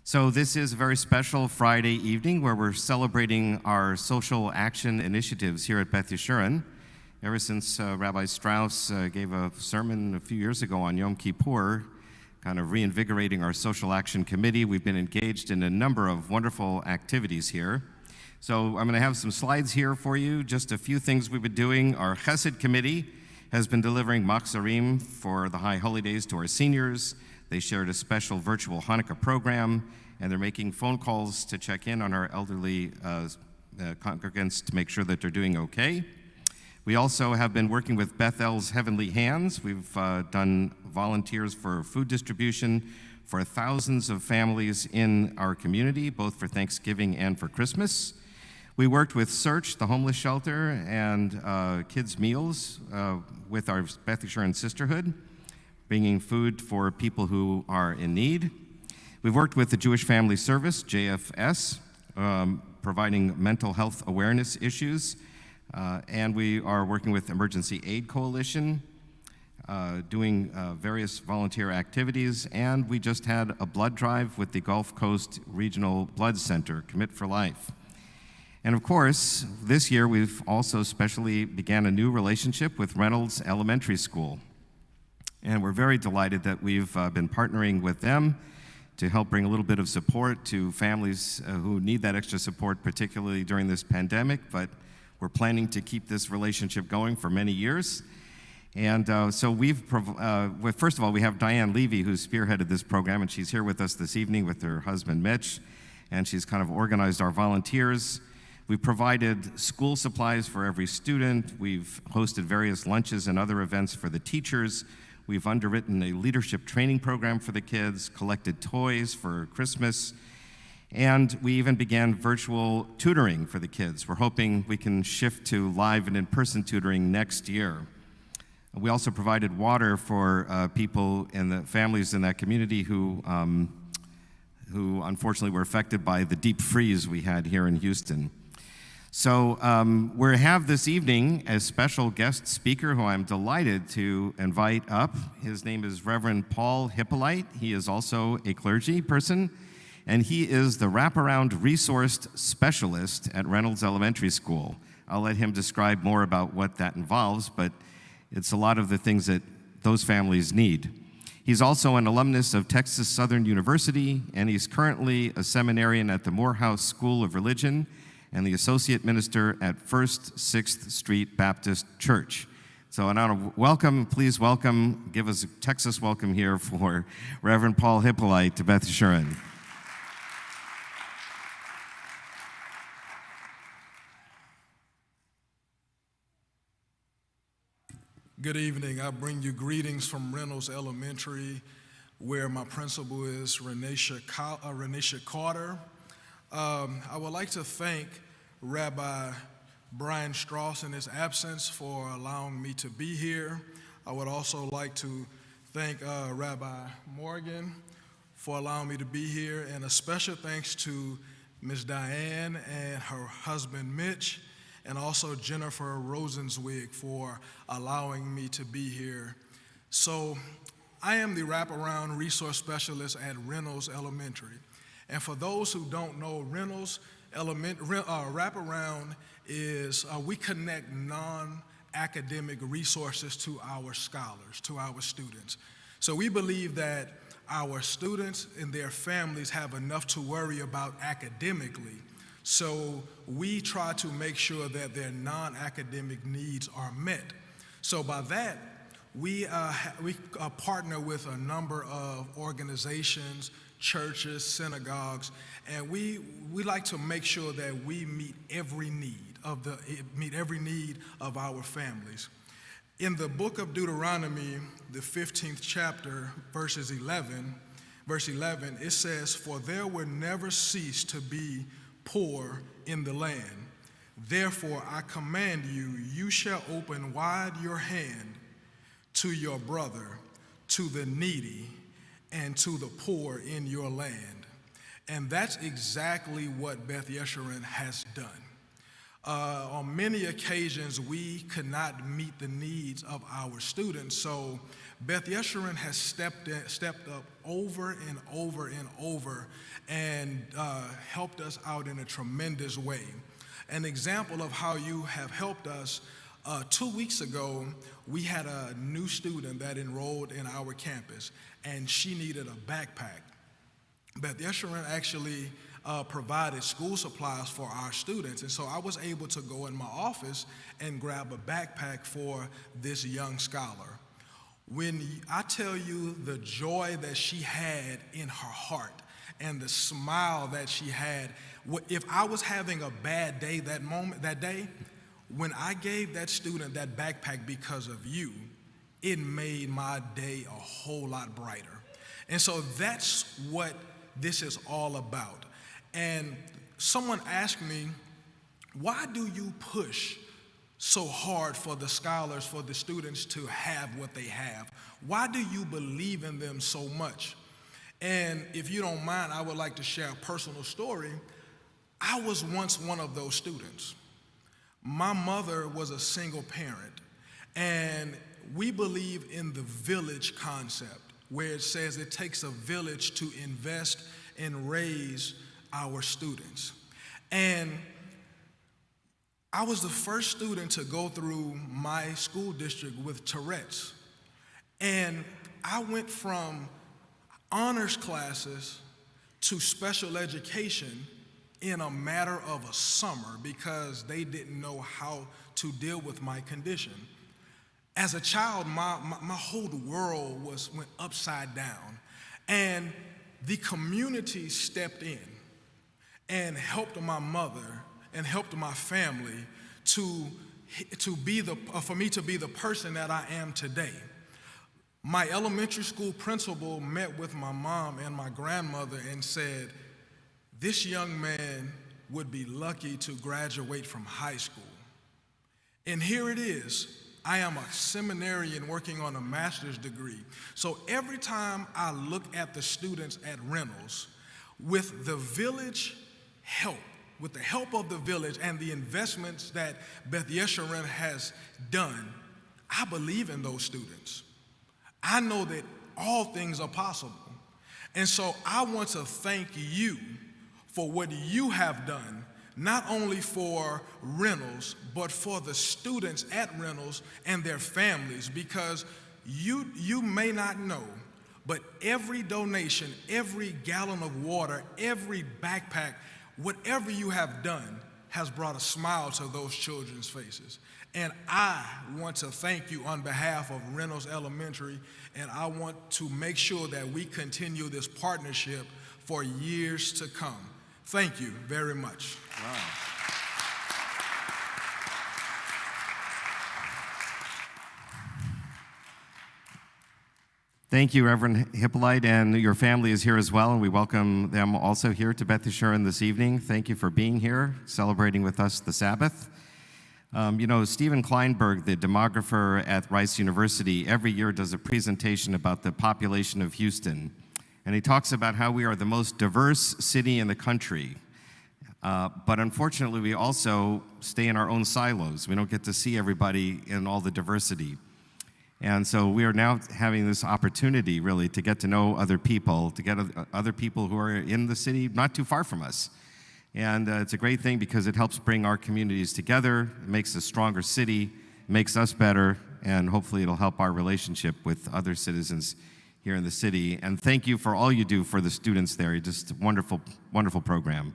So this is a very special Friday evening where we're celebrating our social action initiatives here at Beth Yeshurun. Ever since Rabbi Strauss gave a sermon a few years ago on Yom Kippur, kind of reinvigorating our social action committee, we've been engaged in a number of wonderful activities here. So I'm going to have some slides here for you, just a few things we've been doing. Our Chesed committee has been delivering machzarim for the High Holy Days to our seniors. They shared a special virtual Hanukkah program, and they're making phone calls to check in on our elderly congregants to make sure that they're doing okay. We also have been working with Bethel's Heavenly Hands. We've done volunteers for food distribution for thousands of families in our community, both for Thanksgiving and for Christmas. We worked with Search, the homeless shelter, and Kids Meals with our Beth Yeshurun Sisterhood, bringing food for people who are in need. We've worked with the Jewish Family Service, JFS, providing mental health awareness issues, and we are working with Emergency Aid Coalition, doing various volunteer activities, and we just had a blood drive with the Gulf Coast Regional Blood Center, Commit for Life. And of course, this year we've also specially began a new relationship with Reynolds Elementary School. And we're very delighted that we've been partnering with them to help bring a little bit of support to families who need that extra support, particularly during this pandemic, but we're planning to keep this relationship going for many years. And so first of all, we have Diane Levy, who's spearheaded this program, and she's here with us this evening with her husband, Mitch, and she's kind of organized our volunteers. We've provided school supplies for every student. We've hosted various lunches and other events for the teachers. We've underwritten a leadership training program for the kids, collected toys for Christmas, and we even began virtual tutoring for the kids. We're hoping we can shift to live and in-person tutoring next year. We also provided water for people and the families in that community who unfortunately were affected by the deep freeze we had here in Houston. So we have this evening a special guest speaker who I'm delighted to invite up. His name is Reverend Paul Hippolyte. He is also a clergy person, and he is the wraparound resource specialist at Reynolds Elementary School. I'll let him describe more about what that involves, but it's a lot of the things that those families need. He's also an alumnus of Texas Southern University, and he's currently a seminarian at the Morehouse School of Religion and the associate minister at First 6th Street Baptist Church. So I want to please welcome, give us a Texas welcome here for Reverend Paul Hippolyte to Beth Yeshurun. Good evening. I bring you greetings from Reynolds Elementary, where my principal is Renisha Carter. I would like to thank Rabbi Brian Strauss in his absence for allowing me to be here. I would also like to thank Rabbi Morgan for allowing me to be here, and a special thanks to Ms. Diane and her husband Mitch, and also Jennifer Rosenzweig for allowing me to be here. So I am the wraparound resource specialist at Reynolds Elementary. And for those who don't know, Reynolds wraparound is we connect non-academic resources to our scholars, to our students. So we believe that our students and their families have enough to worry about academically. So we try to make sure that their non-academic needs are met. So by that, we partner with a number of organizations, churches, synagogues, and we like to make sure that we meet every need of our families. In the book of Deuteronomy, the 15th chapter, verse 11, it says, "For there will never cease to be poor in the land. Therefore I command you, you shall open wide your hand to your brother, to the needy, and to the poor in your land." And that's exactly what Beth Yeshurun has done. On many occasions, we could not meet the needs of our students, so Beth Yeshurun has stepped up over and over and over and helped us out in a tremendous way. An example of how you have helped us, 2 weeks ago, we had a new student that enrolled in our campus, and she needed a backpack. Beth Yeshurun actually provided school supplies for our students, and so I was able to go in my office and grab a backpack for this young scholar. When I tell you the joy that she had in her heart and the smile that she had, if I was having a bad day that day, when I gave that student that backpack because of you, it made my day a whole lot brighter. And so that's what this is all about. And someone asked me, why do you push so hard for the scholars, for the students to have what they have? Why do you believe in them so much? And if you don't mind, I would like to share a personal story. I was once one of those students. My mother was a single parent, and we believe in the village concept, where it says it takes a village to invest and raise our students. And I was the first student to go through my school district with Tourette's. And I went from honors classes to special education in a matter of a summer because they didn't know how to deal with my condition. As a child, my whole world went upside down. And the community stepped in and helped my mother and helped my family for me to be the person that I am today. My elementary school principal met with my mom and my grandmother and said, this young man would be lucky to graduate from high school. And here it is. I am a seminarian working on a master's degree. So every time I look at the students at Reynolds, with the village help, with the help of the village and the investments that Beth Yeshurun has done, I believe in those students. I know that all things are possible. And so I want to thank you for what you have done, not only for Reynolds, but for the students at Reynolds and their families, because you may not know, but every donation, every gallon of water, every backpack, whatever you have done has brought a smile to those children's faces. And I want to thank you on behalf of Reynolds Elementary, and I want to make sure that we continue this partnership for years to come. Thank you very much. Wow. Thank you, Reverend Hippolyte, and your family is here as well, and we welcome them also here to Beth Yeshurun this evening. Thank you for being here, celebrating with us the Sabbath. Stephen Kleinberg, the demographer at Rice University, every year does a presentation about the population of Houston, and he talks about how we are the most diverse city in the country. But unfortunately, we also stay in our own silos. We don't get to see everybody in all the diversity. And so we are now having this opportunity, really, to get to know other people, to get other people who are in the city not too far from us. And it's a great thing because it helps bring our communities together, it makes a stronger city, makes us better, and hopefully it'll help our relationship with other citizens here in the city. And thank you for all you do for the students there. Just a wonderful, wonderful program.